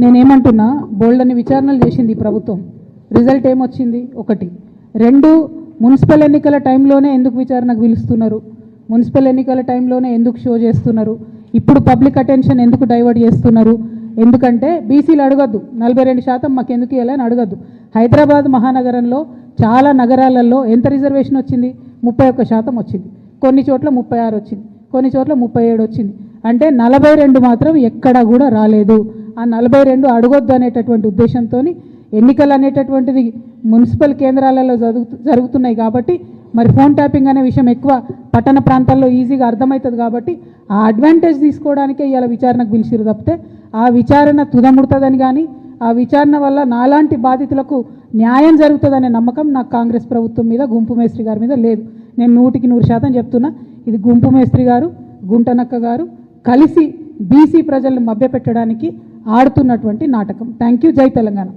నేనేమంటున్నా, బోల్డ్ అని విచారణలు చేసింది ప్రభుత్వం, రిజల్ట్ ఏమొచ్చింది? ఒకటి. రెండు, మున్సిపల్ ఎన్నికల టైంలోనే ఎందుకు విచారణకు పిలుస్తున్నారు? మున్సిపల్ ఎన్నికల టైంలోనే ఎందుకు షో చేస్తున్నారు? ఇప్పుడు పబ్లిక్ అటెన్షన్ ఎందుకు డైవర్ట్ చేస్తున్నారు? ఎందుకంటే బీసీలు అడగద్దు, 42% మాకు ఎందుకు ఇవ్వాలని అడగద్దు. హైదరాబాద్ మహానగరంలో చాలా నగరాలలో ఎంత రిజర్వేషన్ వచ్చింది? 31% వచ్చింది. కొన్ని చోట్ల 36 వచ్చింది, కొన్ని చోట్ల 37 వచ్చింది. అంటే 42 మాత్రం ఎక్కడా కూడా రాలేదు. ఆ 42 అడగొద్దు అనేటటువంటి ఉద్దేశంతో ఎన్నికలు అనేటటువంటిది మున్సిపల్ కేంద్రాలలో జరుగుతున్నాయి కాబట్టి మరి ఫోన్ ట్యాపింగ్ అనే విషయం ఎక్కువ పట్టణ ప్రాంతాల్లో ఈజీగా అర్థమవుతుంది కాబట్టి ఆ అడ్వాంటేజ్ తీసుకోవడానికే ఇవాళ విచారణకు పిలిచిరు తప్పితే ఆ విచారణ తుదముడుతుందని కానీ ఆ విచారణ వల్ల నాలాంటి బాధితులకు న్యాయం జరుగుతుందనే నమ్మకం నాకు కాంగ్రెస్ ప్రభుత్వం మీద, గుంపు మేస్త్రి గారి మీద లేదు. నేను 100% చెప్తున్నా, ఇది గుంపు మేస్త్రి గారు, గుంటనక్క గారు కలిసి బీసీ ప్రజలను మభ్యపెట్టడానికి ఆడుతున్నటువంటి నాటకం. Thank you. జై తెలంగాణ.